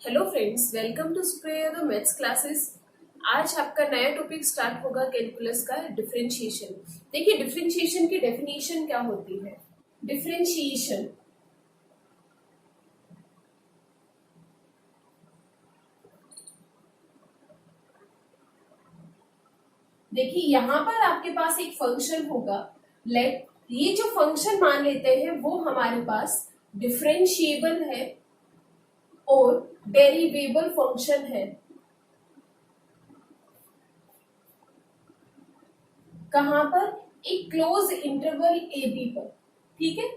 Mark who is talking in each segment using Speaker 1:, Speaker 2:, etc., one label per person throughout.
Speaker 1: Hello friends, welcome to Supriya the maths classes. आज आपका नया टॉपिक स्टार्ट होगा कैलकुलस का डिफरेंशिएशन। देखिए, डिफरेंशिएशन की डेफिनेशन क्या होती है। डिफरेंशिएशन देखिए, यहाँ पर आपके पास एक फंक्शन होगा। लेट ये जो फंक्शन मान लेते हैं वो हमारे पास डिफरेंशिएबल है और डेरिवेबल फंक्शन है। कहां पर? एक क्लोज इंटरवल ए बी पर। ठीक है,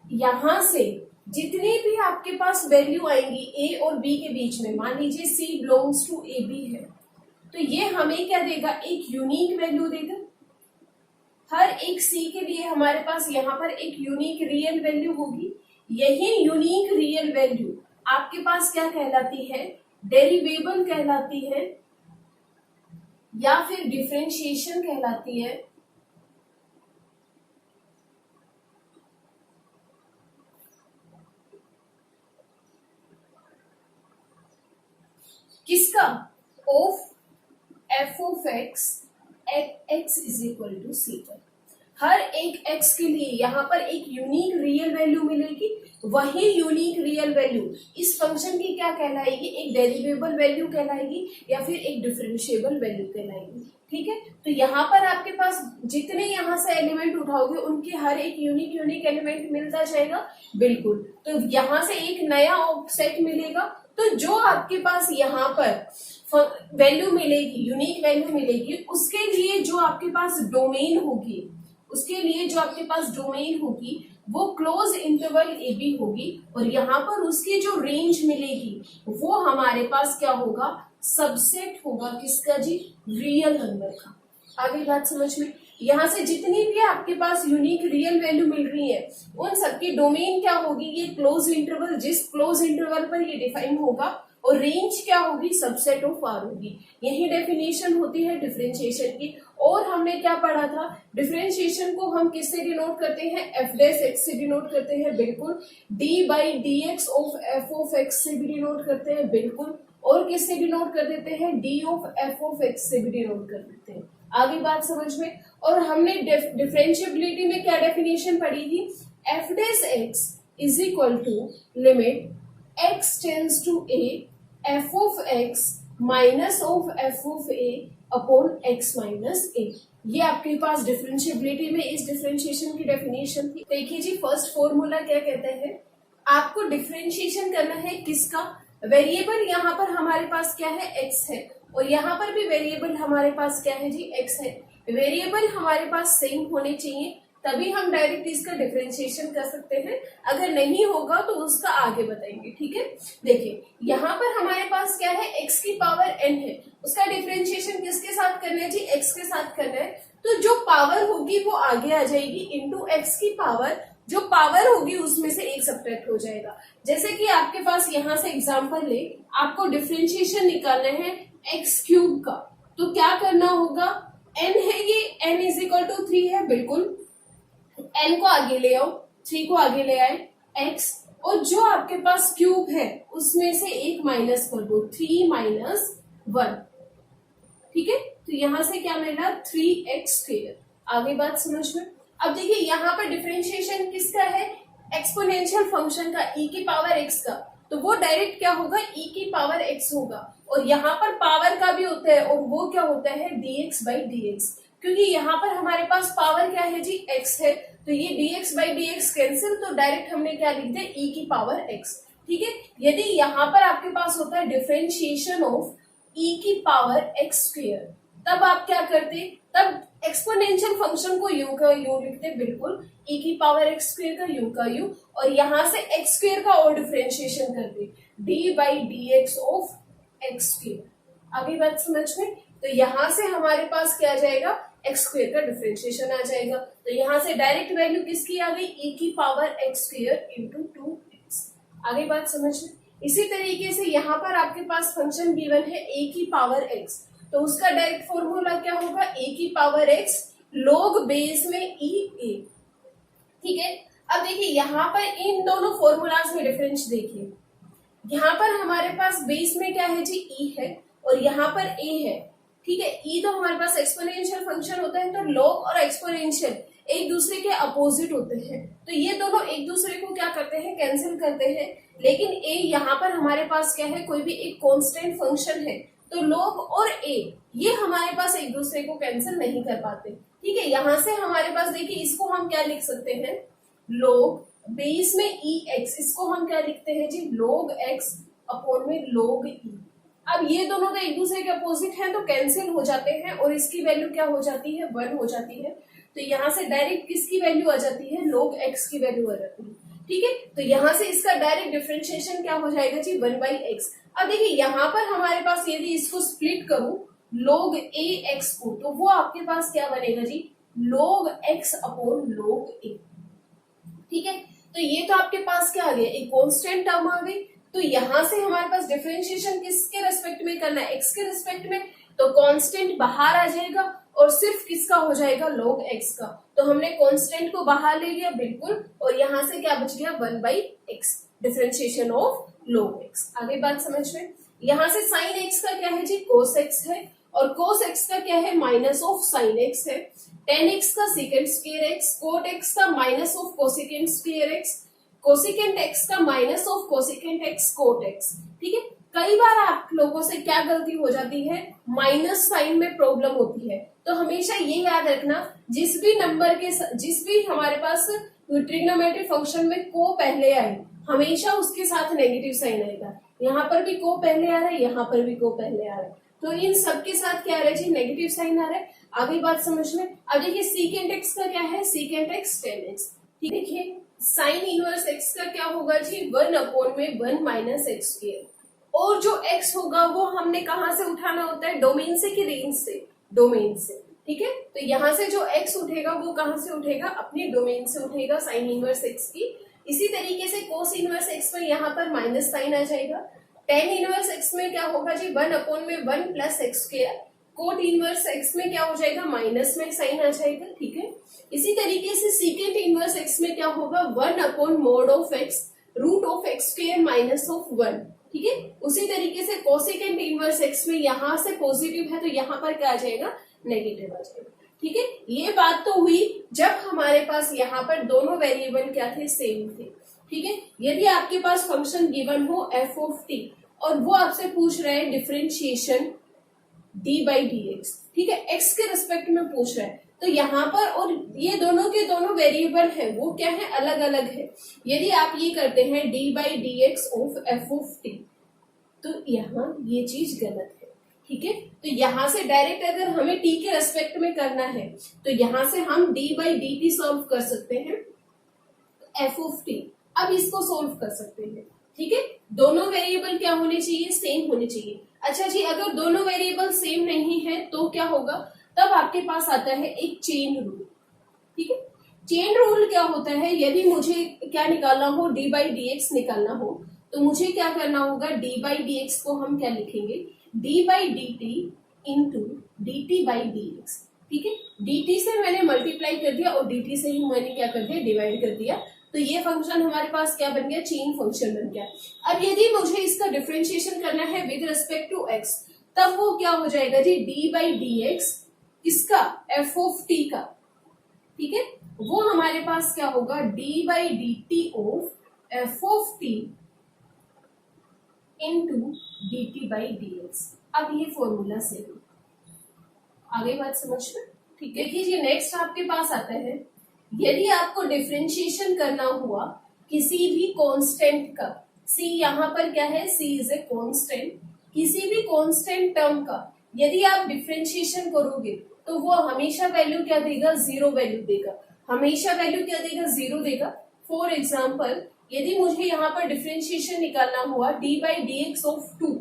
Speaker 1: यहां से जितनी भी आपके पास वैल्यू आएंगी ए और बी के बीच में, मान लीजिए सी बिलोंग्स टू ए बी है, तो ये हमें क्या देगा? एक यूनिक वैल्यू देगा। हर एक सी के लिए हमारे पास यहाँ पर एक यूनिक रियल वैल्यू होगी। यही यूनिक रियल वैल्यू आपके पास क्या कहलाती है? डेरिवेबल कहलाती है या फिर डिफरेंशिएशन कहलाती है। किसका? Of F of X at X is equal to C पर। हर एक एक्स के लिए यहाँ पर एक यूनिक रियल वैल्यू मिलेगी। वही यूनिक रियल वैल्यू इस फंक्शन की क्या कहलाएगी? एक डेरिवेबल वैल्यू कहलाएगी या फिर एक डिफरेंशिएबल वैल्यू कहलाएगी। ठीक है, तो यहाँ पर आपके पास जितने यहाँ से एलिमेंट उठाओगे उनके हर एक यूनिक एलिमेंट मिलता जाएगा। बिल्कुल, तो यहाँ से एक नया सेट मिलेगा। तो जो आपके पास यहाँ पर वैल्यू मिलेगी, यूनिक वैल्यू मिलेगी, उसके लिए जो आपके पास डोमेन होगी, वो क्लोज इंटरवल ए बी होगी। और यहाँ पर उसकी जो रेंज मिलेगी वो हमारे पास क्या होगा? सबसेट होगा। किसका जी? रियल नंबर का। आगे बात समझ में? यहाँ से जितनी भी आपके पास यूनिक रियल वैल्यू मिल रही है उन सबकी डोमेन क्या होगी? ये क्लोज इंटरवल, जिस क्लोज इंटरवल पर ये डिफाइन होगा, और रेंज क्या होगी? सबसेट ऑफ आर होगी। यही डेफिनेशन होती है डिफरेंशिएशन की। और हमने क्या पढ़ा था? डिफरेंशिएशन को हम किससे डिनोट करते हैं? एफ डैश एक्स से डिनोट करते हैं। बिल्कुल। D by D x of F of x से भी डिनोट करते हैं। बिल्कुल। और किससे डिनोट कर देते हैं? D of F of x से भी डिनोट कर देते हैं। आगे बात समझ में? और हमने डिफरेंशिएबिलिटी में क्या डेफिनेशन पढ़ी थी? F dash X is equal to limit X tends to A F of X minus of F of A upon X minus A. ये आपके पास डिफरेंशिएबिलिटी में इस डिफरेंशिएशन की डेफिनेशन थी। देखिए जी, फर्स्ट फॉर्मूला क्या कहते हैं? आपको डिफरेंशिएशन करना है किसका? वेरिएबल यहाँ पर हमारे पास क्या है? एक्स है। और यहाँ पर भी वेरिएबल हमारे पास क्या है जी? एक्स है। वेरिएबल हमारे पास सेम होने चाहिए, तभी हम डायरेक्ट इसका डिफरेंशिएशन कर सकते हैं। अगर नहीं होगा तो उसका आगे बताएंगे। ठीक है, देखिए यहाँ पर हमारे पास क्या है? x की पावर n है। उसका डिफरेंशिएशन किसके साथ करना है जी? x के साथ करना है। तो जो पावर होगी वो आगे आ जाएगी, इंटू एक्स की पावर। जो पावर होगी उसमें से एक सब्ट्रैक्ट हो जाएगा। जैसे कि आपके पास यहाँ से एग्जाम्पल ले, आपको डिफरेंशिएशन निकालना है एक्स क्यूब का, तो क्या करना होगा? n है, ये n इज इक्वल टू 3 है। बिल्कुल, n को आगे ले आओ, 3 को आगे ले आए, x, और जो आपके पास क्यूब है उसमें से एक माइनस कर दो, 3 माइनस 1। ठीक है, तो यहां से क्या मिला? 3x²। आगे बात समझ में? अब देखिए यहाँ पर डिफरेंशिएशन किसका है? एक्सपोनेंशियल फंक्शन का, e की पावर x का। तो वो डायरेक्ट क्या होगा? e की पावर x होगा। और यहाँ पर पावर का भी होता है, और वो क्या होता है? dx by dx। क्योंकि यहाँ पर हमारे पास पावर क्या है जी? x है, तो ये dx बाई dx कैंसिल, तो डायरेक्ट हमने क्या लिख दिया? e की पावर x। ठीक है, यदि यहाँ पर आपके पास होता है डिफरेंशिएशन ऑफ e की पावर x², तब आप क्या करते? तब एक्सपोनेंशियल फंक्शन को u का u लिखते। बिल्कुल, e की पावर x² का u का u, और यहां से x² का और डिफरेंशिएशन करते, d by D x of x²। आगे बात समझ में? तो यहां से हमारे पास क्या आ जाएगा? x² का डिफरेंशिएशन आ जाएगा। तो यहां से डायरेक्ट वैल्यू किसकी आ गई? e की पावर x² इंटू 2x। आगे बात समझ में? इसी तरीके से यहाँ पर आपके पास फंक्शन गिवन है a की पावर x, तो उसका डायरेक्ट फॉर्मूला क्या होगा? a की पावर x log बेस में e a। ठीक है, अब देखिए यहाँ पर इन दोनों फॉर्मूलाज में डिफरेंस देखिए। यहाँ पर हमारे पास बेस में क्या है जी, ई है और यहाँ पर ए है, ठीक है। ई तो हमारे पास एक्सपोनेंशियल फंक्शन होता है, तो लॉग और एक्सपोनेंशियल एक दूसरे के अपोजिट होते हैं, तो ये दोनों एक दूसरे को क्या करते हैं, कैंसिल करते हैं। लेकिन ए यहाँ पर हमारे पास क्या है, कोई भी एक कांस्टेंट फंक्शन है, तो लॉग और ए ये हमारे पास एक दूसरे को कैंसिल नहीं कर पाते, ठीक है। यहाँ से हमारे पास देखिए, इसको हम क्या लिख सकते हैं, लॉग बेस में ई एक्स, इसको हम क्या लिखते हैं जी, लॉग एक्स अपॉन में लॉग ई। अब ये दोनों तो एक दूसरे के अपोजिट हैं, तो कैंसिल हो जाते हैं और इसकी वैल्यू क्या हो जाती है, 1 हो जाती है। तो यहाँ से डायरेक्ट किसकी वैल्यू आ जाती है, log x की वैल्यू आ जाती है, ठीक है। तो यहाँ से इसका डायरेक्ट डिफरेंशिएशन क्या हो जाएगा जी, 1/x। अब देखिए यहाँ पर हमारे पास यदि इसको स्प्लिट करूं log ax को, तो वो आपके पास क्या बनेगा जी, log x upon log a, ठीक है। तो ये तो आपके पास क्या आ गया, एक कांस्टेंट टर्म आ गई। तो यहां से हमारे पास डिफरेंशिएशन किसके रेस्पेक्ट में करना है, x के रेस्पेक्ट में, तो कांस्टेंट बाहर आ जाएगा और सिर्फ किसका हो जाएगा, log x का। तो हमने कांस्टेंट को बाहर ले लिया बिल्कुल, और यहां से क्या बच गया, 1/x, differentiation of log x। आगे बात समझ में। यहां से sin x का क्या है जी, cos x है, और cos x का क्या है, माइनस ऑफ sin x है। tan x का secant square x, cot x का minus of cosecant square x, cosecant x का minus of cosecant x cot x, ठीक है। कई बार आप लोगों से क्या गलती हो जाती है, माइनस साइन में प्रॉब्लम होती है, तो हमेशा ये याद रखना, जिस भी नंबर के जिस भी हमारे पास ट्रिग्नोमेट्री फंक्शन में को पहले आए, हमेशा उसके साथ नेगेटिव साइन आएगा। यहाँ पर भी को पहले आ रहा है, यहाँ पर भी को पहले आ रहा है, तो इन सबके साथ क्या आ रहा है जी, नेगेटिव साइन आ रहा है। आगे बात समझ में। अब देखिए सीकेंट एक्स का क्या है, सीकेंट एक्स tan x, ठीक देखिए साइन इनवर्स एक्स का क्या होगा जी, 1 अपॉन में 1 माइनस एक्स स्क्वायर, और जो x होगा वो हमने कहां से उठाना होता है, डोमेन से कि रेंज से, डोमेन से, ठीक है। तो यहाँ से जो x उठेगा वो कहां से उठेगा, अपने डोमेन से उठेगा, साइन इनवर्स x की। इसी तरीके से कोस इनवर्स x में यहाँ पर माइनस साइन आ जाएगा। टेन इनवर्स x में क्या होगा जी, 1 अपॉन में 1 plus x square. Cot inverse x में क्या हो जाएगा, माइनस में साइन आ जाएगा, ठीक है। इसी तरीके से सीकेंट इनवर्स x में क्या होगा, 1 upon mod of x root of x square minus of 1, ठीक है। उसी तरीके से कोसेकेंट इनवर्स x में यहाँ से पॉजिटिव है, तो यहाँ पर क्या आ जाएगा, नेगेटिव आ जाएगा, ठीक है। ये बात तो हुई जब हमारे पास यहाँ पर दोनों वेरिएबल क्या थे, सेम थे, ठीक है। यदि आपके पास फंक्शन गिवन हो f ऑफ t और वो आपसे पूछ रहे हैं डिफरेंशिएशन d/dx, ठीक है, x के रिस्पेक्ट में पूछ रहा है, तो यहाँ पर, और ये दोनों के दोनों वेरिएबल है वो क्या है, अलग अलग है। यदि आप ये करते हैं d/dx of f of t, तो यहाँ ये चीज गलत है, ठीक है। तो यहाँ से डायरेक्ट अगर हमें t के रेस्पेक्ट में करना है, तो यहाँ से हम d/dt सॉल्व कर सकते हैं, f ऑफ t। अब इसको सोल्व कर सकते हैं, ठीक है। दोनों वेरिएबल क्या होने चाहिए, सेम होने चाहिए। अच्छा जी, अगर दोनों वेरिएबल सेम नहीं है तो क्या होगा, तब आपके पास आता है एक चेन रूल, ठीक है। चेन रूल क्या होता है, यदि मुझे क्या निकालना हो, d/dx निकालना हो, तो मुझे क्या करना होगा, d/dx को हम क्या लिखेंगे, d/dt इंटू dt/dx, ठीक है। dt से मैंने मल्टीप्लाई कर दिया और dt से ही मैंने क्या कर दिया, डिवाइड कर दिया, तो ये फंक्शन हमारे पास क्या बन गया, चेन फंक्शन बन गया। अब यदि मुझे इसका डिफरेंशिएशन करना है विद रिस्पेक्ट टू x, तब वो क्या हो जाएगा जी, d/dx इसका f ऑफ t का, ठीक है, वो हमारे पास क्या होगा, d/dt of f of t into dt/dx। अब ये फॉर्मूला से आगे बात समझ में, ठीक। देखिए जी, नेक्स्ट आपके पास आता है, यदि आपको डिफरेंशिएशन करना हुआ किसी भी कांस्टेंट का, c यहाँ पर क्या है, c इज ए कांस्टेंट, किसी भी कांस्टेंट टर्म का यदि आप डिफरेंशिएशन करोगे तो वो हमेशा वैल्यू क्या देगा, 0 वैल्यू देगा, हमेशा वैल्यू क्या देगा, 0 देगा। फॉर एग्जाम्पल, यदि मुझे यहाँ पर डिफरेंशिएशन निकालना हुआ d/dx ऑफ 2,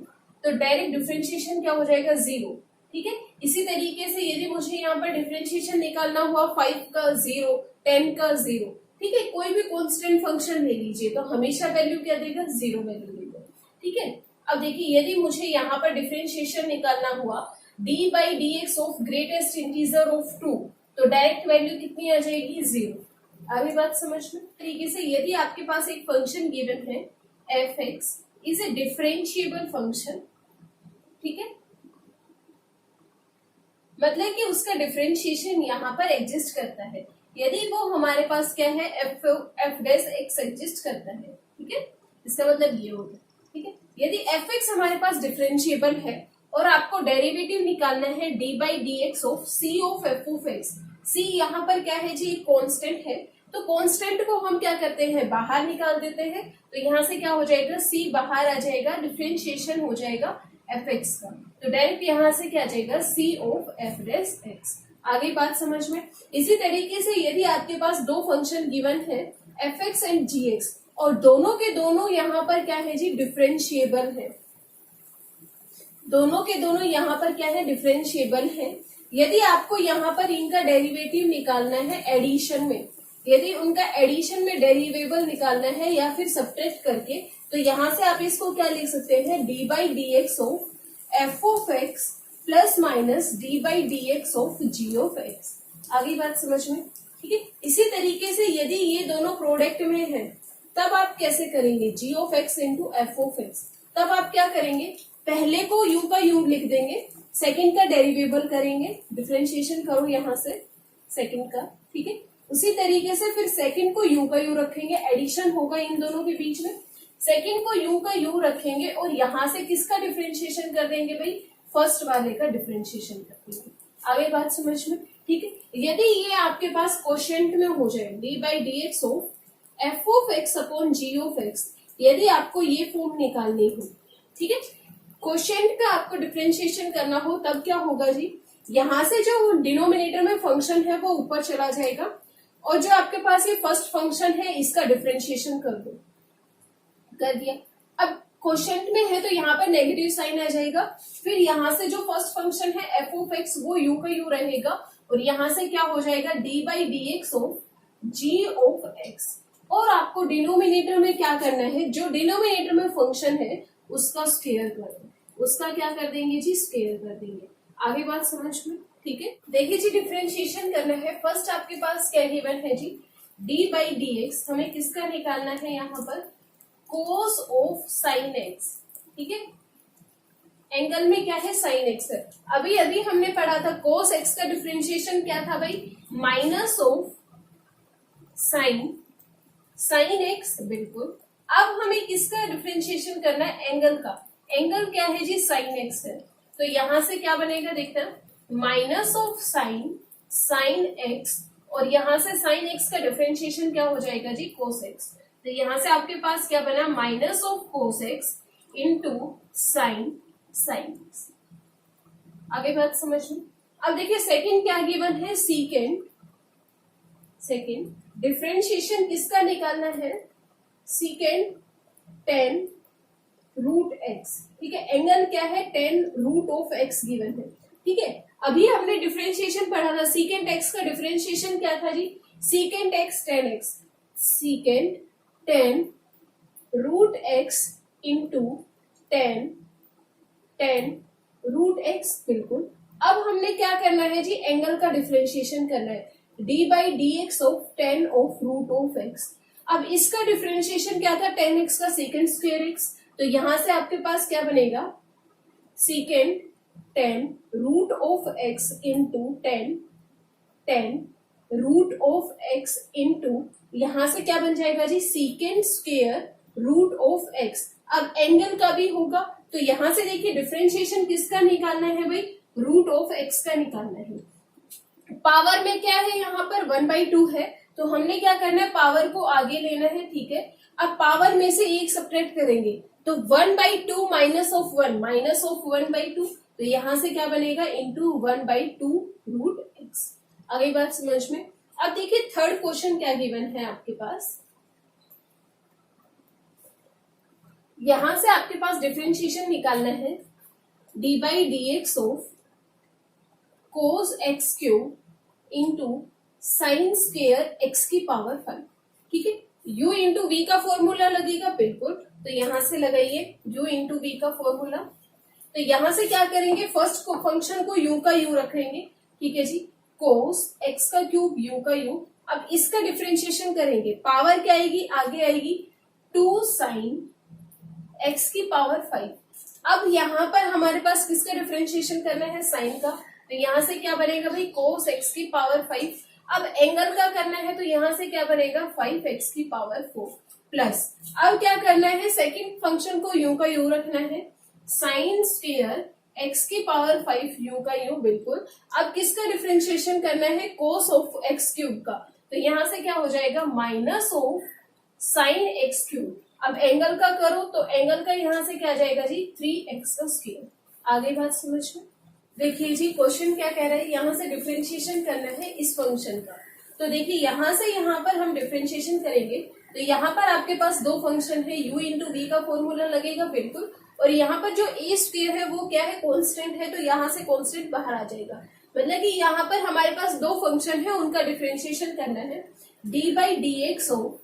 Speaker 1: तो डायरेक्ट डिफरेंशिएशन क्या हो जाएगा, 0, ठीक है। इसी तरीके से यदि मुझे यहाँ पर डिफरेंशिएशन निकालना हुआ 5 का 0, 10 का 0, ठीक है, कोई भी कांस्टेंट फंक्शन ले लीजिए, तो हमेशा वैल्यू क्या देगा, 0 वैल्यू देगा, ठीक है। अब देखिए, यदि मुझे यहाँ पर डिफरेंशिएशन निकालना हुआ d/dx of greatest integer of 2, तो डायरेक्ट वैल्यू कितनी आ जाएगी, 0। आगे बात समझ में। तरीके से यदि आपके पास एक फंक्शन गिवन है f(x) is a differentiable function, ठीक है, मतलब कि उसका डिफरेंशिएशन यहाँ पर एग्जिस्ट करता है यदि वो हमारे पास क्या है एफ डैश एक्स एग्जिस्ट करता है, ठीक है, इसका मतलब ये होगा, ठीक है। यदि एफ एक्स हमारे पास डिफरेंशिएबल है और आपको डेरिवेटिव निकालना है D by D x of C of F of X, C यहाँ पर क्या है जी, कांस्टेंट है, तो कांस्टेंट को हम क्या करते हैं, बाहर निकाल देते हैं, तो यहाँ से क्या हो जाएगा, सी बाहर आ जाएगा, डिफरेंशिएशन हो जाएगा एफ एक्स का, तो डायरेक्ट यहाँ से क्या आ जाएगा, सी ऑफ एफ डैश एक्स। आगे बात समझ में। इसी तरीके से यदि आपके पास दो फंक्शन गिवन है f x and g x और दोनों के दोनों यहाँ पर क्या है जी, डिफरेंशिएबल है, दोनों के दोनों यहाँ पर क्या है, डिफरेंशिएबल है, यदि आपको यहाँ पर इनका डेरिवेटिव निकालना है एडिशन में, यदि उनका एडिशन में डेरिवेबल निकालना है या फिर सब्ट्रैक्ट करके, तो यहाँ से आप इसको क्या लिख सकते हैं, d by D x of F of x plus minus d by D x of g of x. आगे बात समझ में, ठीक है। इसी तरीके से यदि ये दोनों प्रोडक्ट में है तब आप कैसे करेंगे, G of x into F of X, तब आप क्या करेंगे, पहले को यू का यू लिख देंगे, सेकंड का डेरिवेबल करेंगे, डिफरेंशिएशन करो यहाँ से सेकंड का, ठीक है। उसी तरीके से फिर सेकंड को यू का यू रखेंगे, एडिशन होगा इन दोनों के बीच में, सेकंड को यू का यू रखेंगे और यहाँ से किसका डिफरेंशिएशन कर देंगे भाई, फर्स्ट वाले का डिफरेंशिएशन कर देंगे। आगे बात समझ में, ठीक है। यदि ये आपके पास क्वोशिएंट में हो जाए d by D x of F of x upon g of x, यदि आपको ये फॉर्म निकालनी हो, ठीक है, क्वोशिएंट का आपको डिफरेंशिएशन करना हो तब क्या होगा जी, यहाँ से जो डिनोमिनेटर में फंक्शन है वो ऊपर चला जाएगा और जो आपके पास ये फर्स्ट फंक्शन है इसका डिफरेंशिएशन कर दो, कर दिया। अब क्वोशिएंट में है तो यहाँ पर नेगेटिव साइन आ जाएगा, फिर यहाँ से जो फर्स्ट फंक्शन है एफ ऑफ एक्स वो यू का यू रहेगा और यहाँ से क्या हो जाएगा, d by D x of g of x, और आपको डिनोमिनेटर में क्या करना है, जो डिनोमिनेटर में फंक्शन है उसका स्क्वायर कर दो, उसका क्या कर देंगे जी, स्क्वायर कर देंगे। आगे बात समझ में, ठीक है। देखिए जी, डिफरेंशिएशन करना है, फर्स्ट आपके पास क्या गिवन है जी, डी बाई डी एक्स, हमें किसका निकालना है यहाँ पर, कोस ऑफ साइन एक्स, ठीक है, एंगल में क्या है, साइन एक्स है। अभी अभी हमने पढ़ा था कोस एक्स का डिफरेंशिएशन क्या था भाई, माइनस ऑफ साइन एक्स, बिल्कुल। अब हमें किसका डिफरेंशिएशन करना है, एंगल का, एंगल क्या है जी, साइन एक्स है, तो यहां से क्या बनेगा देखना, माइनस ऑफ साइन एक्स, और यहां से साइन एक्स का डिफरेंशिएशन क्या हो जाएगा जी, कोस एक्स, तो यहां से आपके पास क्या बना, minus of cos x into sine x. आगे बात समझ में। अब देखिए सेकंड क्या गिवन है, सेकंड डिफरेंशिएशन किसका निकालना है, सीकेंड टेन रूट एक्स, ठीक है, एंगल क्या है, tan root of x given है, ठीक है। अभी हमने डिफरेंशिएशन पढ़ा था, सीकेंड एक्स का डिफरेंशिएशन क्या था जी, secant X tan X, secant tan root X into tan root x, बिल्कुल। अब हमने क्या करना है जी, एंगल का डिफरेंशिएशन करना है, D by D x of tan of root of X. अब इसका डिफरेंशिएशन क्या था, टेन एक्स का सेकेंड स्क्वायर एक्स, तो यहां से आपके पास क्या बनेगा, secant tan root of x into tan root of x into, यहां से क्या बन जाएगा जी, secant square root of X. अब एंगल का भी होगा, तो यहां से देखिए डिफरेंशिएशन किसका निकालना है भाई, रूट ऑफ एक्स का निकालना है। पावर में क्या है, यहाँ पर 1/2 है, तो हमने क्या करना है, पावर को आगे लेना है, ठीक है। अब पावर में से एक सब्ट्रैक्ट करेंगे, तो 1/2 माइनस ऑफ 1/2, तो यहां से क्या बनेगा, इंटू 1/2 रूट एक्स। आगे बात समझ में। अब देखिए थर्ड क्वेश्चन क्या गिवन है आपके पास, यहां से आपके पास डिफरेंशिएशन निकालना है, D by D x of cos x cube into sine square x की पावर 5, ठीक है। u इंटू वी का फॉर्मूला लगेगा, बिल्कुल, तो यहां से लगाइए u इंटू वी का फॉर्मूला, तो यहां से क्या करेंगे, फर्स्ट को फंक्शन को u का u रखेंगे, ठीक है जी, कोस एक्स का क्यूब u का u। अब इसका डिफरेंशिएशन करेंगे, पावर क्या आएगी, आगे आएगी 2 साइन x की पावर 5। अब यहाँ पर हमारे पास किसका डिफरेंशिएशन करना है, साइन का, तो यहाँ से क्या बनेगा भाई cos x की पावर 5। अब एंगल का करना है तो यहाँ से क्या बनेगा 5x की पावर 4 प्लस, अब क्या करना है सेकंड फंक्शन को यूं का यूं रखना है, साइन स्क्वायर x की पावर 5 यूं का यूं बिल्कुल। अब किसका डिफरेंशिएशन करना है, cos ऑफ x क्यूब का, तो यहाँ से क्या हो जाएगा minus of sign x cube. अब एंगल का करो तो एंगल का यहाँ से क्या आ जाएगा जी 3x का स्क्वायर। आगे बात समझ में। देखिए जी क्वेश्चन क्या कह रहा है, यहाँ से डिफरेंशिएशन करना है इस फंक्शन का, तो देखिए यहाँ से यहाँ पर हम डिफरेंशिएशन करेंगे तो यहाँ पर आपके पास दो फंक्शन है, u इंटू वी का फॉर्मूला लगेगा बिल्कुल, और यहाँ पर जो ए स्क्वायर है वो क्या है कांस्टेंट है, तो यहाँ से कांस्टेंट बाहर आ जाएगा। मतलब कि यहाँ पर हमारे पास दो फंक्शन है, उनका डिफरेंशिएशन करना है D by D x of,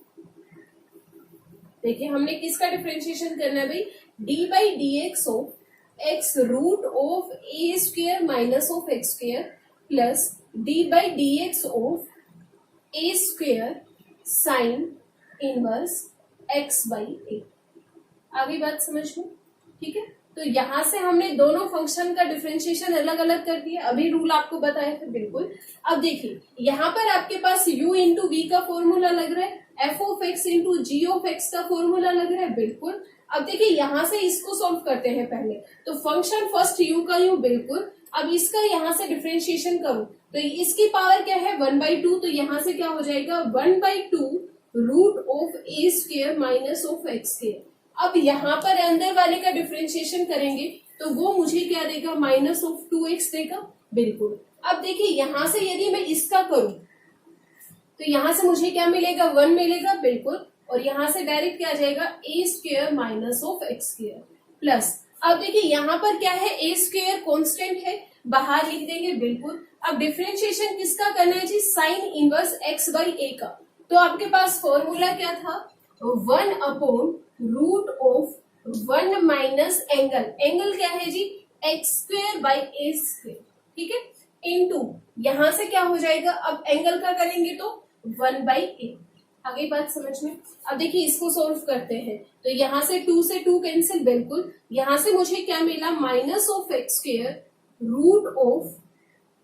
Speaker 1: देखिए हमने किसका डिफरेंशिएशन करना है भाई, D by D x of X root of A square minus of x square plus D by D x of A square sine inverse X by A. आगे बात समझ में, ठीक है। तो यहां से हमने दोनों फंक्शन का डिफरेंशिएशन अलग अलग कर दिया, अभी रूल आपको बताया था बिल्कुल। अब देखिए यहाँ पर आपके पास u इंटू वी का फॉर्मूला लग रहा है, f of x into g of x का फॉर्मूला लग रहा है बिल्कुल। अब देखिए यहाँ से इसको सॉल्व करते हैं पहले, तो फंक्शन फर्स्ट u का u बिल्कुल, अब इसका यहाँ से डिफरेंशिएशन करो तो इसकी पावर क्या है 1/2, तो यहाँ से क्या हो जाएगा 1/2 root of A square minus of x square. अब यहाँ पर अंदर वाले का डिफरेंशिएशन करेंगे तो वो मुझे क्या देगा माइनस ऑफ 2x देगा बिल्कुल। अब देखिए यहाँ से यदि मैं इसका करूं तो यहाँ से मुझे क्या मिलेगा 1 मिलेगा बिल्कुल, और यहाँ से डायरेक्ट क्या आ जाएगा A square minus of x square plus, अब देखिए यहाँ पर क्या है ए स्क्वायर कांस्टेंट है, बाहर लिख देंगे बिल्कुल। अब डिफरेंशिएशन किसका करना है जी, sine inverse X by A का, तो आपके पास फॉर्मूला क्या था 1 upon root of 1 minus angle, angle क्या है जी X square by A square, ठीक है, इनटू यहां से क्या हो जाएगा, अब एंगल का करेंगे तो 1 बाई ए। आगे बात समझ में। अब देखिए इसको सॉल्व करते हैं तो यहाँ से 2 से 2 कैंसिल बिल्कुल, यहाँ से मुझे क्या मिला minus of x square root of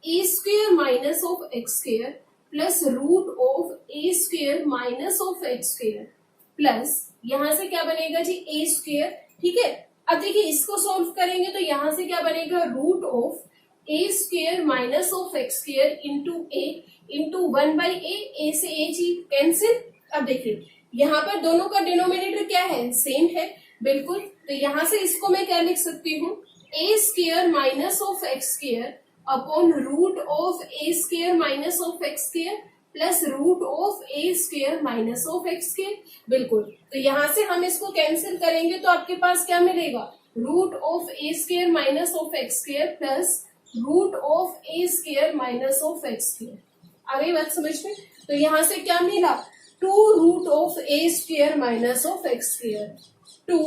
Speaker 1: A square minus of x square plus root of A square minus of x square plus यहाँ से क्या बनेगा जी ए स्क्वायर, ठीक है। अब देखिए इसको सॉल्व करेंगे तो यहाँ से क्या बनेगा root of A square minus of x square into A into 1 by A से ए जी कैंसिल। अब देखिए यहाँ पर दोनों का डिनोमिनेटर क्या है सेम है बिल्कुल, तो यहाँ से इसको मैं क्या लिख सकती हूँ A square minus of x square upon root of A square minus of x square plus root of A square minus of x square बिल्कुल। तो यहाँ से हम इसको कैंसिल करेंगे तो आपके पास क्या मिलेगा root of A square minus of x square plus root of A square minus of x square. आगे बात समझ में। तो यहाँ से क्या मिला 2 root of A square minus of x square, 2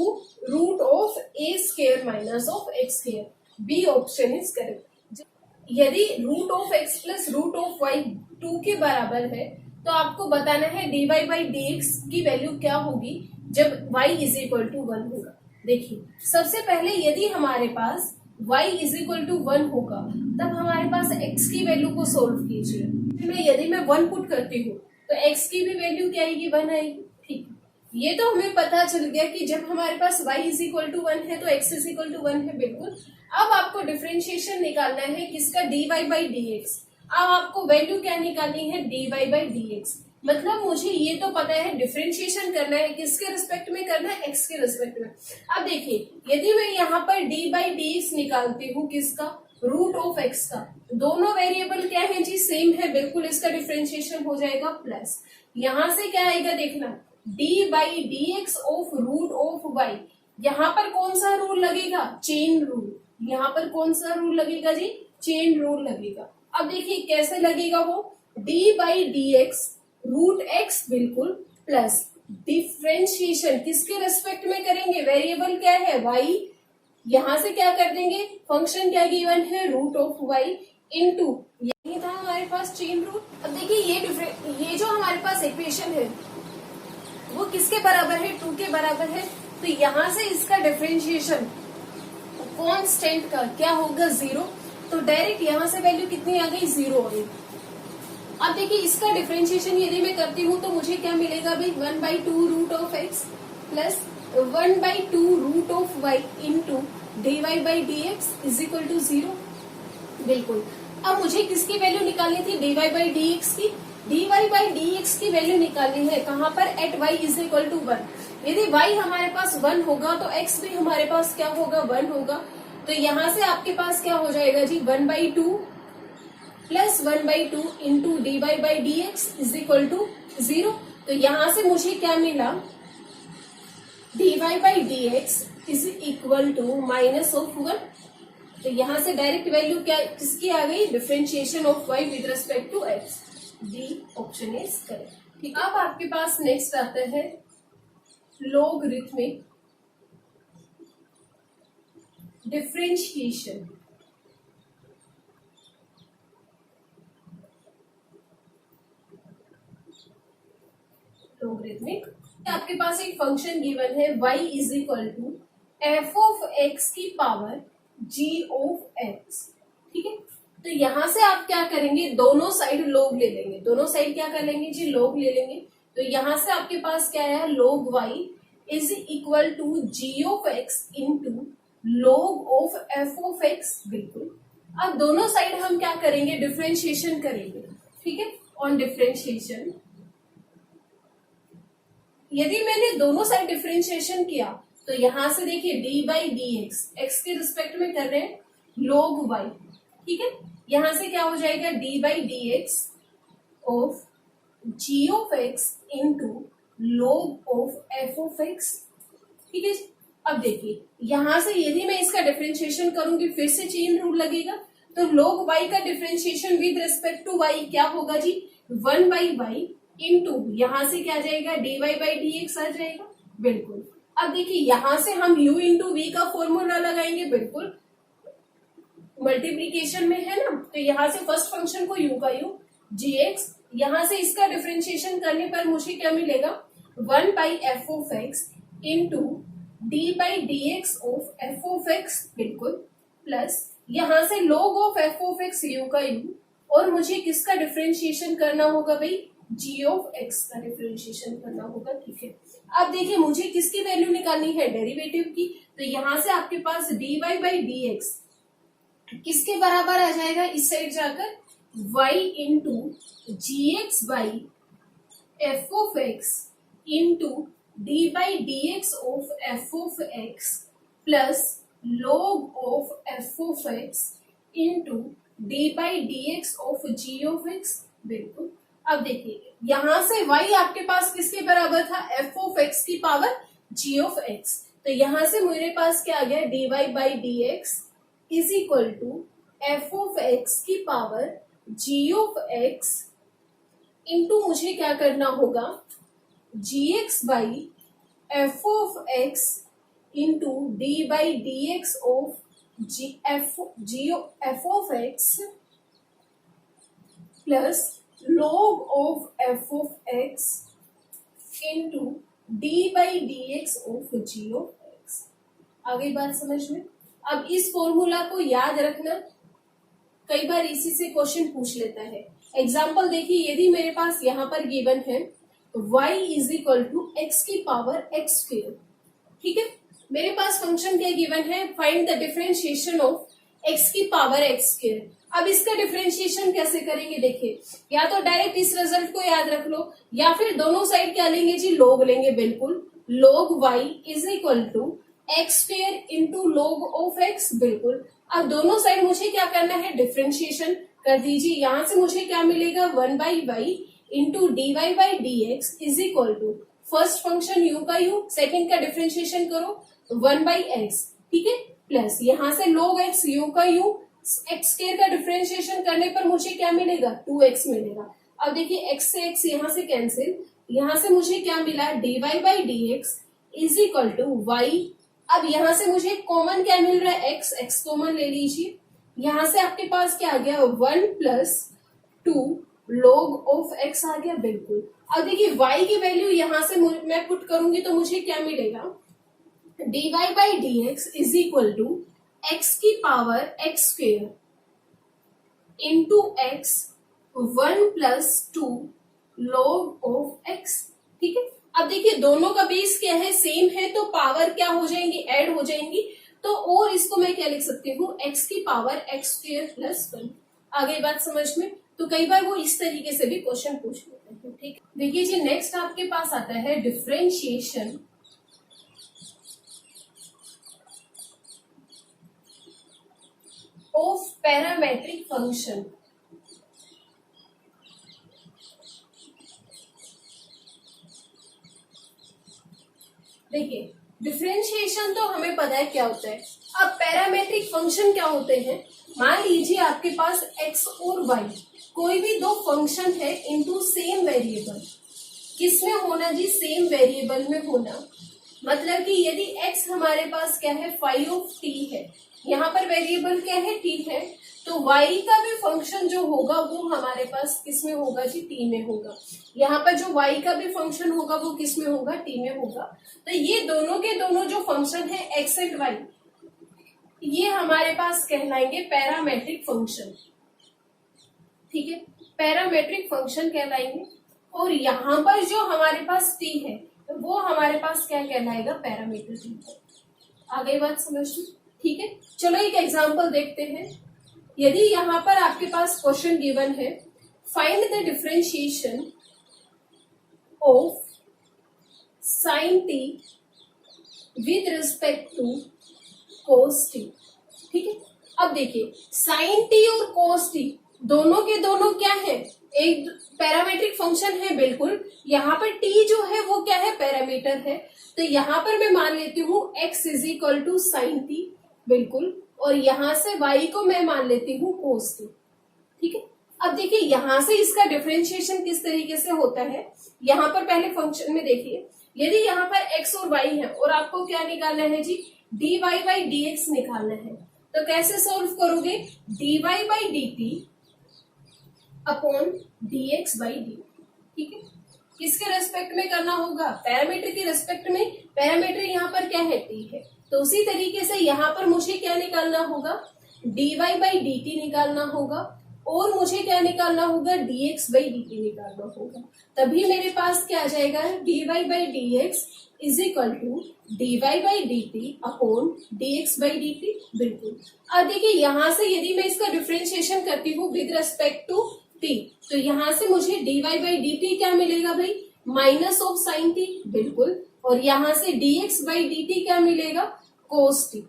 Speaker 1: root of A square minus of x square, B option is correct. यदि root of x plus root of y 2 के बराबर है तो आपको बताना है dy बाई डी एक्स की value क्या होगी जब y इज इक्वल टू 1 होगा। देखिए सबसे पहले यदि हमारे पास y इज इक्वल टू 1 होगा तब हमारे पास x की वैल्यू को सोल्व कीजिए। यदि मैं 1 पुट करती हूँ तो x की भी वैल्यू क्या आएगी 1 आएगी, ठीक। ये तो हमें पता चल गया कि जब हमारे पास y इज इक्वल टू 1 है तो x इज इक्वल टू 1 है बिल्कुल। अब आपको डिफरेंशिएशन निकालना है किसका dy बाई डी एक्स। अब आपको वैल्यू क्या निकालनी है dy बाई डी एक्स, मतलब मुझे ये तो पता है डिफरेंशिएशन करना है किसके रिस्पेक्ट में करना है x के रिस्पेक्ट में। अब देखिए यदि मैं यहाँ पर dy बाई डी एक्स निकालती हूँ किसका रूट ऑफ एक्स का, दोनों वेरिएबल क्या है जी सेम है बिल्कुल, इसका डिफरेंशिएशन हो जाएगा प्लस यहाँ से क्या आएगा देखना d by D x of root of y. यहाँ पर कौन सा रूल लगेगा चेन रूल, यहाँ पर कौन सा रूल लगेगा जी चेन रूल लगेगा। अब देखिए कैसे लगेगा वो d by D x root x बिल्कुल प्लस डिफरेंशिएशन किसके रेस्पेक्ट में करेंगे वेरिएबल क्या है वाई, यहाँ से क्या कर देंगे फंक्शन क्या गिवन है रूट ऑफ वाई इनटू यही था हमारे पास चेन रूल। अब देखिए ये जो हमारे पास इक्वेशन है वो किसके बराबर है 2 के बराबर है, तो यहाँ से इसका डिफरेंशिएशन कांस्टेंट का क्या होगा 0, तो डायरेक्ट यहाँ से वैल्यू कितनी आ गई 0 आ गई। अब देखिए इसका डिफरेंशिएशन यदि मैं करती हूँ तो मुझे क्या मिलेगा भाई 1/2 root of x plus 1/2 root of y into d y by D x is equal to 0। बिल्कुल। अब मुझे किसकी वैल्यू निकालनी थी dy बाई डी एक्स की। dy बाई डी एक्स की वैल्यू निकालनी है कहाँ पर at y is equal to 1। यदि y हमारे पास 1 होगा तो x भी हमारे पास क्या होगा 1 होगा। तो यहाँ से आपके पास क्या हो जाएगा जी 1/2 plus 1/2 into d y by D x is equal to 0। तो यहाँ से मुझे क्या मिला dy by D x is equal to -1। तो यहाँ से डायरेक्ट वैल्यू क्या किसकी आ गई differentiation of y with respect to x। D option is correct. ठीक, अब आपके पास नेक्स्ट आता है लोगरिथमिक डिफरेंशिएशन। लोगरिथमिक आपके पास एक फंक्शन गिवन है y is equal to f of x की पावर g ऑफ x। ठीक है, तो यहां से आप क्या करेंगे दोनों साइड लोग ले लेंगे। दोनों साइड क्या कर लेंगे जी लोग ले लेंगे। तो यहां से आपके पास क्या है log y is equal to g of x into log of f of x। बिल्कुल। अब दोनों साइड हम क्या करेंगे डिफरेंशिएशन करेंगे। ठीक है, ऑन डिफरेंशिएशन यदि मैंने दोनों साइड डिफरेंशिएशन किया तो यहां से देखिए डी बाई डी एक्स के रिस्पेक्ट में कर रहे हैं लोग y। ठीक है, यहां से क्या हो जाएगा d by D x of g of x into log of F of x. ठीक है, अब देखिए यहां से यदि मैं इसका डिफरेंशिएशन करूंगी फिर से चेन रूल लगेगा। तो लोग y का differentiation with respect to y क्या होगा जी 1/y इंटू यहां से क्या जाएगा dy बाई डी एक्स आ जाएगा। बिल्कुल। अब देखिए यहां से हम u इंटू वी का फॉर्मूला लगाएंगे। बिल्कुल, मल्टीप्लीकेशन में है ना, तो यहां से फर्स्ट फंक्शन को u का u gx, यहां से इसका डिफरेंशिएशन करने पर मुझे क्या मिलेगा 1/f of x into d by D x of F of x. बिल्कुल, प्लस यहां से log of F of x u का u, और मुझे किसका डिफरेंशिएशन करना होगा भाई g ऑफ x का डिफरेंशिएशन करना होगा। ठीक है, अब देखिए मुझे किसकी वैल्यू निकालनी है डेरिवेटिव की। तो यहां से आपके पास dy बाई डी एक्स किसके बराबर आ जाएगा इस साइड जाकर y into g x by f of x into d by D x of F of x plus log of F of x into d by D x of g of x. बिल्कुल। अब देखिए यहां से y आपके पास किसके बराबर था f of x की पावर g ऑफ x। तो यहां से मेरे पास क्या आ गया dy by D x is equal to f of x की power g of x into मुझे क्या करना होगा gx by f of x into d by D x of g f of x plus log of F of x into d by D x of g of x. आ गई बात समझ में। अब इस फॉर्मूला को याद रखना, कई बार इसी से क्वेश्चन पूछ लेता है। एग्जाम्पल देखिए यदि मेरे पास यहाँ पर गिवन है y is equal to x की पावर एक्स स्क्वेयर। ठीक है, मेरे पास फंक्शन क्या गिवन है find the differentiation of x की पावर एक्स स्क्वेयर। अब इसका डिफरेंशिएशन कैसे करेंगे देखिए, या तो डायरेक्ट इस रिजल्ट को याद रख लो या फिर दोनों साइड क्या लेंगे जी लोग लेंगे। बिल्कुल, log y is equal to x square into log of x। बिल्कुल। अब दोनों साइड मुझे क्या करना है डिफरेंशिएशन कर दीजिए। यहां से मुझे क्या मिलेगा 1/y into d y by D x is equal to first function u का u, सेकेंड का डिफरेंशिएशन करो 1/x। ठीक है, प्लस यहां से log x u का u, एक्स स्क्वायर का डिफरेंशिएशन करने पर मुझे क्या मिलेगा 2x मिलेगा। अब देखिए x से x यहां से कैंसिल, यहां से मुझे क्या मिला dy by D x is equal to y। अब यहां से मुझे कॉमन क्या मिल रहा है x कॉमन ले लीजिए। यहां से आपके पास क्या आ गया 1 प्लस 2 log ऑफ x आ गया। बिल्कुल। अब देखिए y की वैल्यू यहां से मैं पुट करूंगी तो मुझे क्या मिलेगा dy by D x is equal to x की power x square into x 1+2 log of x. ठीक है, अब देखिए दोनों का बेस क्या है, सेम है, तो पावर क्या हो जाएंगी, ऐड हो जाएंगी। तो और इसको मैं क्या लिख सकती हूँ, एक्स की पावर एक्स स्क्वेयर प्लस 1। आ गई बात समझ में। तो कई बार वो इस तरीके से भी क्वेश्चन पूछ लेते हैं। ठीक है, देखिए जी नेक्स्ट आपके पास आता है डिफरेंशिएशन ऑफ पैरामेट्रिक फंक्शन। देखिए डिफरेंशिएशन तो हमें पता है क्या होता है। अब पैरामेट्रिक फंक्शन क्या होते हैं, मान लीजिए आपके पास x और y कोई भी दो फंक्शन है इनटू सेम वेरिएबल। किसमें होना जी, सेम वेरिएबल में होना। मतलब कि यदि x हमारे पास क्या है, फाइव ऑफ t है, यहाँ पर वेरिएबल क्या है, t है, तो y का भी फंक्शन जो होगा वो हमारे पास किसमें होगा जी, t में होगा। यहाँ पर जो y का भी फंक्शन होगा वो किसमें होगा, t में होगा। तो ये दोनों के दोनों जो फंक्शन है x एंड y, ये हमारे पास कहलाएंगे पैरामेट्रिक फंक्शन। ठीक है, पैरामेट्रिक फंक्शन कहलाएंगे। और यहाँ पर जो हमारे पास t है वो हमारे पास क्या कहलाएगा, पैरामीटर t। आ गई बात समझ में। ठीक है, चलो एक एग्जांपल देखते हैं। यदि यहाँ पर आपके पास क्वेश्चन गिवन है, find the differentiation of sine t with respect to cos t। ठीक है, अब देखिए साइन t और कोस t दोनों के दोनों क्या है, एक पैरामेट्रिक फंक्शन है बिल्कुल। यहाँ पर t जो है वो क्या है, पैरामीटर है। तो यहाँ पर मैं मान लेती हूँ x is equal to sine t बिल्कुल, और यहाँ से y को मैं मान लेती हूँ कोस t। ठीक है, अब देखिए यहाँ से इसका डिफरेंशिएशन किस तरीके से होता है। यहाँ पर पहले फंक्शन में देखिए, यदि यहाँ पर x और y है और आपको क्या निकालना है जी, dy बाई डी एक्स निकालना है, तो कैसे सॉल्व करोगे, dy by d t upon D x by D. ठीक है, किसके रेस्पेक्ट में करना होगा, पैरामीटर के रेस्पेक्ट में। पैरामीटर यहाँ पर क्या है, t है। तो उसी तरीके से यहाँ पर मुझे क्या निकालना होगा, dy बाई डी टी निकालना होगा, और मुझे क्या निकालना होगा, dx बाई डी टी निकालना होगा। तभी मेरे पास क्या आ जाएगा, dy by D x is equal to dy by d t upon dx by d t बिल्कुल। अब देखिए यहाँ से यदि मैं इसका डिफरेंशिएशन करती हूँ विद रेस्पेक्ट टू t, तो यहाँ से मुझे dy बाई डी टी क्या मिलेगा भाई, माइनस ऑफ साइन t बिल्कुल, और यहाँ से dx बाई डी टी क्या मिलेगा, कोस t।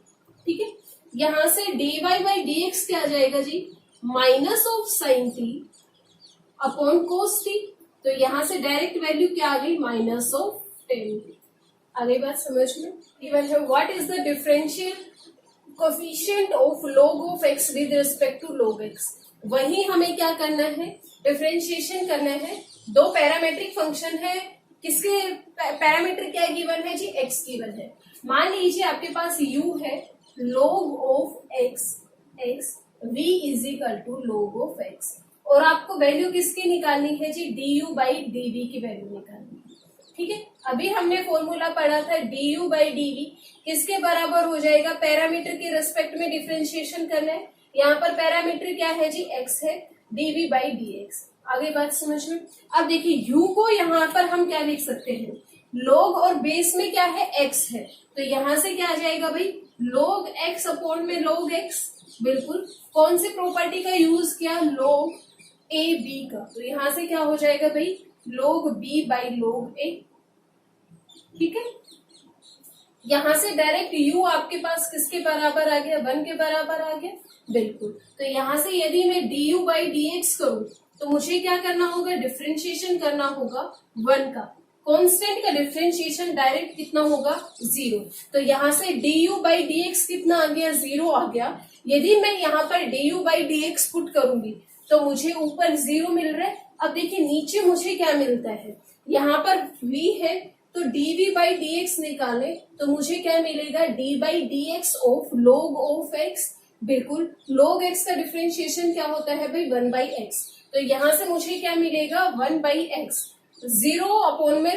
Speaker 1: ठीक है, यहाँ से dy बाई डी एक्स क्या आ जाएगा जी, minus of sine t upon cos t। तो यहाँ से डायरेक्ट वैल्यू क्या आ गई, माइनस ऑफ टेन। आ गई बात समझ में। इवन है what is the differential coefficient of log of x with respect to log x। वही हमें क्या करना है, डिफरेंशिएशन करना है। दो पैरामेट्रिक फंक्शन है, किसके पैरामीटर क्या गिवन है जी, x गिवन है। मान लीजिए आपके पास u है, log of x x v is equal to log of x, और आपको वैल्यू किसकी निकालनी है जी, du बाई dv की वैल्यू निकालनी है। ठीक है, अभी हमने फॉर्मूला पढ़ा था du बाई dv किसके बराबर हो जाएगा, पैरामीटर के रेस्पेक्ट में डिफरेंशिएशन करना है। यहाँ पर पैरामीटर क्या है जी, x है, dv बाई dx। आगे बात समझ में। अब देखिए u को यहाँ पर हम क्या लिख सकते हैं, log और बेस में क्या है, x है, तो यहाँ से क्या आ जाएगा भाई, log x अपॉन में log x बिल्कुल। कौन सी प्रॉपर्टी का यूज किया, log a b का, तो यहाँ से क्या हो जाएगा भाई, log b by log a। ठीक है, यहाँ से डायरेक्ट u आपके पास किसके बराबर आ गया, 1 के बराबर आ गया बिल्कुल। तो यहाँ से यदि मैं du बाई डी एक्स करूँ तो मुझे क्या करना होगा, डिफरेंशिएशन करना होगा 1 का। कांस्टेंट का डिफरेंशिएशन डायरेक्ट कितना होगा, 0। तो यहाँ से du बाई डी एक्स कितना आ गया, 0 आ गया। यदि मैं यहाँ पर du by D x put करूंगी तो मुझे ऊपर 0 मिल रहा है। अब देखिए नीचे मुझे क्या मिलता है, यहाँ पर v है, तो dv बाई डी एक्स निकाले तो मुझे क्या मिलेगा, d by D x of log of x बिल्कुल। log x का डिफरेंशिएशन क्या होता है भाई, 1 बाई एक्स। तो यहाँ से मुझे क्या मिलेगा, 1 बाई एक्स, 0 अपॉन में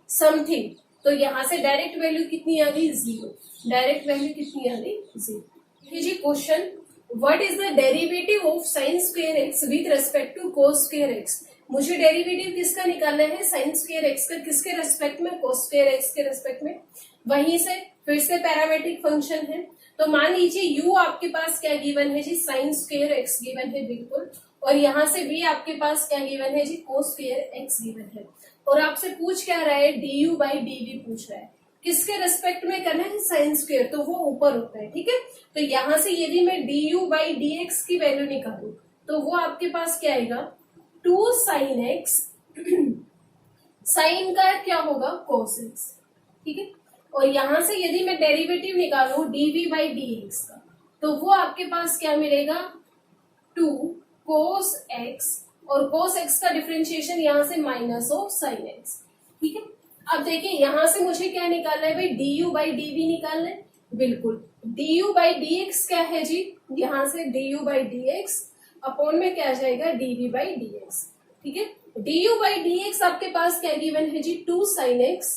Speaker 1: समथिंग, तो यहाँ से डायरेक्ट वैल्यू कितनी आ गई 0, डायरेक्ट वैल्यू कितनी आ गई 0। देखिए जी question, what is the derivative of sine square x with respect to cos square x. मुझे डेरिवेटिव किसका निकालना है, साइन स्क्वायर एक्स का, किसके रेस्पेक्ट में, कोस स्क्वायर एक्स के रेस्पेक्ट में। वहीं से फिर से पैरामेट्रिक फंक्शन है, तो मान लीजिए u आपके पास क्या गिवन है जी, साइन स्क्वायर एक्स गिवन है बिल्कुल, और यहाँ से v आपके पास क्या गिवन है जी, कोस स्क्वायर एक्स गिवन है। और आपसे पूछ क्या रहा है, du बाई डी पूछ रहा है, किसके रेस्पेक्ट में करना है, साइन स्क्वायर, तो वो ऊपर होता है, ठीक है। तो यहाँ से यदि मैं du बाई डी एक्स की वैल्यू निकालू तो वो आपके पास क्या आएगा, 2 साइन एक्स, साइन का क्या होगा, कोस एक्स, ठीक है। और यहां से यदि मैं डेरिवेटिव निकालू dv बाई डी एक्स का, तो वो आपके पास क्या मिलेगा, 2 कोस एक्स, और कोस एक्स का डिफरेंशिएशन यहां से माइनस ऑफ साइन एक्स, ठीक है। अब देखिए यहां से मुझे क्या निकालना है भाई, du बाई dv निकालना है, बिल्कुल। du बाई dx क्या है जी, यहां से du बाई dx अपॉन में क्या आ जाएगा, dv बाई dx, ठीक है। du बाई dx आपके पास क्या गिवन है जी, 2 साइन एक्स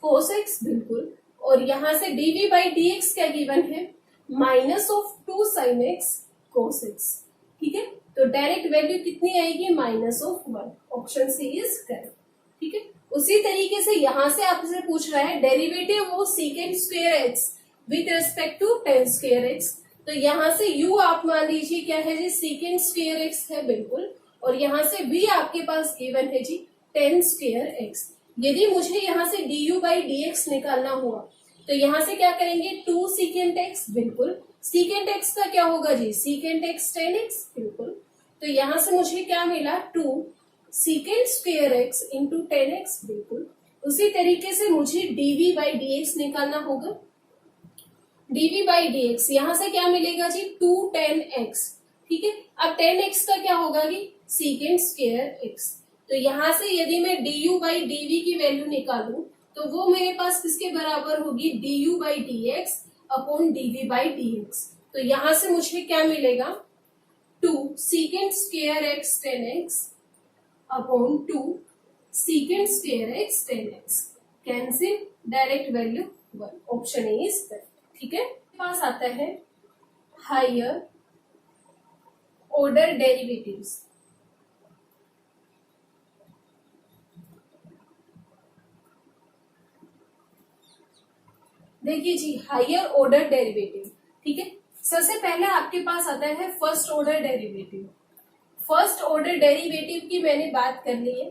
Speaker 1: कोस एक्स, बिल्कुल। और यहां से dv बाई dx क्या गिवन है, minus of 2 sine x cos x, ठीक है। तो डायरेक्ट वैल्यू कितनी आएगी, minus of 1, option C is correct, ठीक है। उसी तरीके से यहां से आपसे पूछ रहा है derivative of secant square x with respect to tan square x. तो यहाँ से u आप मान लीजिए क्या है जी, सीकेंड स्क्वायर एक्स है बिल्कुल, और यहाँ से v आपके पास गिवन है जी 10 स्क्वायर एक्स। यदि मुझे यहाँ से du बाई dx निकालना हुआ तो यहाँ से क्या करेंगे, 2 सीकेंट एक्स, बिल्कुल। सीकेंट एक्स का क्या होगा जी, सीकेंट एक्स 10x, बिल्कुल। तो यहाँ से मुझे क्या मिला, 2 secant square x into 10x, बिल्कुल। उसी तरीके से मुझे dv बाई dx निकालना होगा, dv बाई dx यहाँ से क्या मिलेगा जी, 2 10x, ठीक है। अब 10x का क्या होगा जी, सीकेंट स्क्वायर x। तो यहाँ से यदि मैं du बाई dv की वैल्यू निकालूं तो वो मेरे पास किसके बराबर होगी, du by dx upon dv by dx। तो यहाँ से मुझे क्या मिलेगा, 2 secant square x 10x upon 2 secant square x 10x, cancel, direct value 1, option A is correct, ठीक है। पास आता है हायर ऑर्डर डेरिवेटिव्स। देखिए जी, हायर ऑर्डर डेरिवेटिव, ठीक है। सबसे पहले आपके पास आता है first order derivative. First order derivative की मैंने बात कर ली है,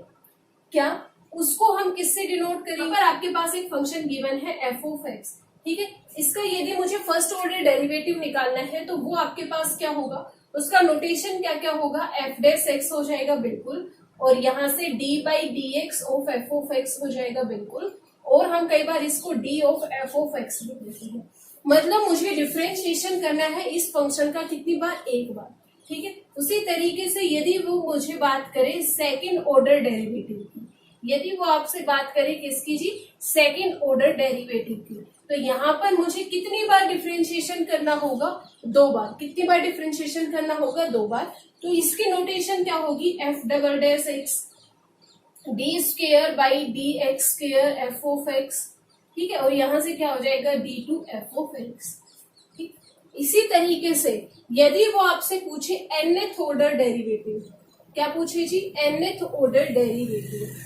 Speaker 1: क्या उसको हम किससे डिनोट करेंगे, पर आपके पास एक फंक्शन गिवन है एफ ऑफ एक्स, ठीक है। इसका यदि मुझे फर्स्ट ऑर्डर डेरिवेटिव निकालना है तो वो आपके पास क्या होगा, उसका नोटेशन क्या क्या होगा, एफ डैश एक्स हो जाएगा, बिल्कुल। और यहाँ से D by D x of F of x हो जाएगा, बिल्कुल। और हम कई बार इसको D of F of x भी कहते हैं। मतलब मुझे डिफरेंशिएशन करना है इस फंक्शन का कितनी बार, एक बार, ठीक है। उसी तरीके से यदि वो मुझे बात करे सेकंड ऑर्डर डेरिवेटिव की, यदि वो आपसे बात करे किसकी जी, सेकंड ऑर्डर डेरिवेटिव की, तो यहाँ पर मुझे कितनी बार डिफरेंशिएशन करना होगा, 2 बार। कितनी बार डिफरेंशिएशन करना होगा, 2 बार। तो इसकी नोटेशन क्या होगी, f double dash x d square by D x square f of x, ठीक है। और यहाँ से क्या हो जाएगा, d two f of x, ठीक। इसी तरीके से यदि वो आपसे पूछे nth ऑर्डर डेरिवेटिव, क्या पूछे जी, nth ऑर्डर डेरिवेटिव,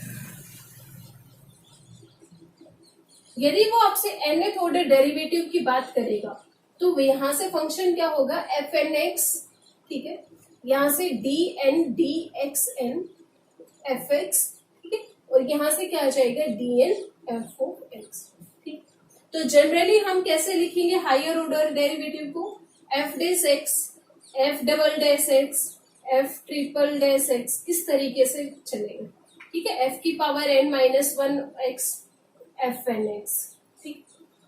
Speaker 1: यदि वो आपसे nth ऑर्डर डेरिवेटिव की बात करेगा तो यहाँ से फंक्शन क्या होगा, एफ एन एक्स, ठीक है। यहाँ से d n d x n f x, ठीक है। और यहाँ से क्या आ जाएगा, d n f of x, ठीक। तो जनरली हम कैसे लिखेंगे हायर ऑर्डर डेरिवेटिव को, f dash x, f double dash x, f triple dash x, इस तरीके से चलेगा, ठीक है। एफ की power n minus 1 x f n x, ठीक।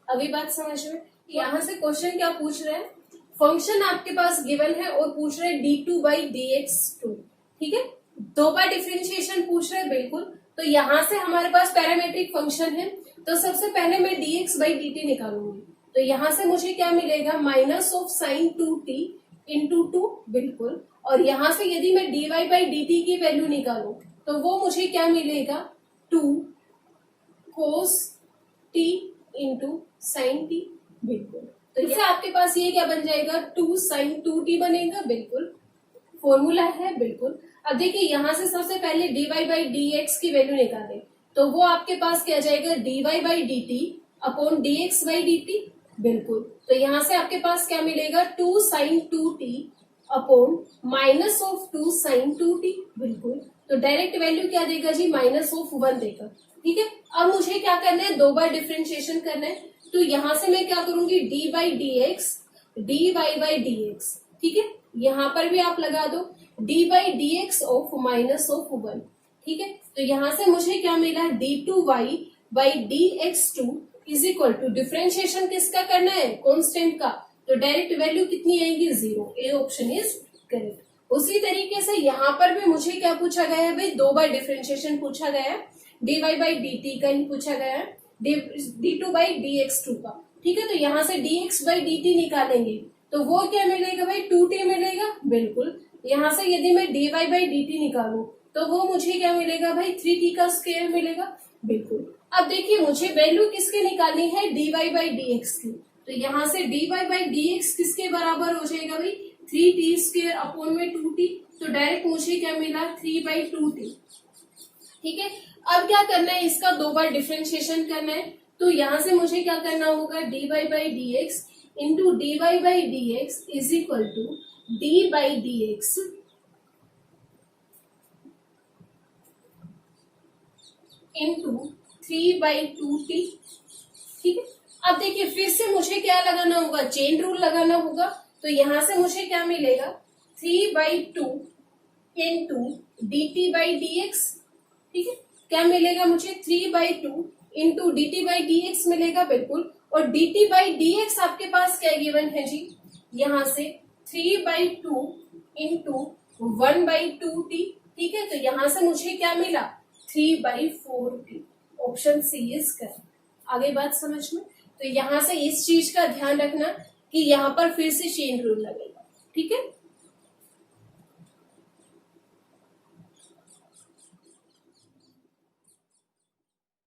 Speaker 1: अभी बात समझ में, यहाँ से क्वेश्चन क्या पूछ रहे हैं, फंक्शन आपके पास गिवन है और पूछ रहे हैं d two by D x two, ठीक है। 2 बार डिफरेंशिएशन पूछ रहे हैं, बिल्कुल। तो यहाँ से हमारे पास पैरामेट्रिक फंक्शन है, तो सबसे पहले मैं d x by d t निकालूंगी। तो यहाँ से मुझे क्या मिलेगा, minus of sign 2t into 2, बिल्कुल। और यहाँ से यदि मैं dy बाई डी टी की वैल्यू निकालू तो वो मुझे क्या मिलेगा, 2 cos t into sine T, बिल्कुल। तो इससे आपके पास ये क्या बन जाएगा, 2 sin 2t बनेगा, बिल्कुल फॉर्मूला है, बिल्कुल। अब देखिए यहां से सबसे पहले dy बाई dx की वैल्यू निकालें, तो वो आपके पास क्या जाएगा, dy by dt upon dx by dt, बिल्कुल। तो यहां से आपके पास क्या मिलेगा, 2 sin 2t upon minus of 2 sin 2t, बिल्कुल। तो डायरेक्ट वैल्यू क्या देगा जी, माइनस ऑफ 1 देगा, ठीक है। अब मुझे क्या करना है, 2 बार डिफ्रेंशिएशन करना है, तो यहां से मैं क्या करूंगी, d by D x, d y by D x, ठीक है। यहां पर भी आप लगा दो d by D x of minus of 1, ठीक है। तो यहां से मुझे क्या मिला, d two y by D x two is equal to, differentiation किसका करना है, कॉन्स्टेंट का, तो डायरेक्ट वैल्यू कितनी आएगी, 0। A option is correct. उसी तरीके से यहाँ पर भी मुझे क्या पूछा गया है भाई, 2 बार डिफ्रेंशिएशन पूछा गया है, d y by d t का ही पूछा गया है, d two by D x two का, ठीक है। तो यहाँ से d x by d t निकालेंगे तो वो क्या मिलेगा भाई, 2t मिलेगा, बिल्कुल। यहाँ से यदि मैं d y by d t निकालू तो वो मुझे क्या मिलेगा भाई, 3t का स्क्वायर मिलेगा, बिल्कुल। अब देखिए मुझे वैल्यू किसकी निकालनी है, d y by D x की, तो यहाँ से d y by D x किसके बराबर हो जाएगा भाई, 3t स्क्वायर अपॉन में 2t, तो डायरेक्ट मुझे क्या मिला, 3/2t, ठीक है। अब क्या करना है, इसका 2 बार डिफ्रेंशिएशन करना है, तो यहां से मुझे क्या करना होगा, d y by D x into d y by D x is equal to d by D x into 3/2t, ठीक है। अब देखिए फिर से मुझे क्या लगाना होगा, चेन रूल लगाना होगा, तो यहां से मुझे क्या मिलेगा, 3/2 into D T by D x, ठीक है। क्या मिलेगा मुझे, 3/2 into D T by D x मिलेगा, बिल्कुल। और D T by D x आपके पास क्या गिवन है जी, यहाँ से 3/2 इंटू 1/2t, ठीक है। तो यहाँ से मुझे क्या मिला, 3/4t, option C is correct. आगे बात समझ में, तो यहाँ से इस चीज का ध्यान रखना कि यहाँ पर फिर से चेन रूल लगेगा, ठीक है।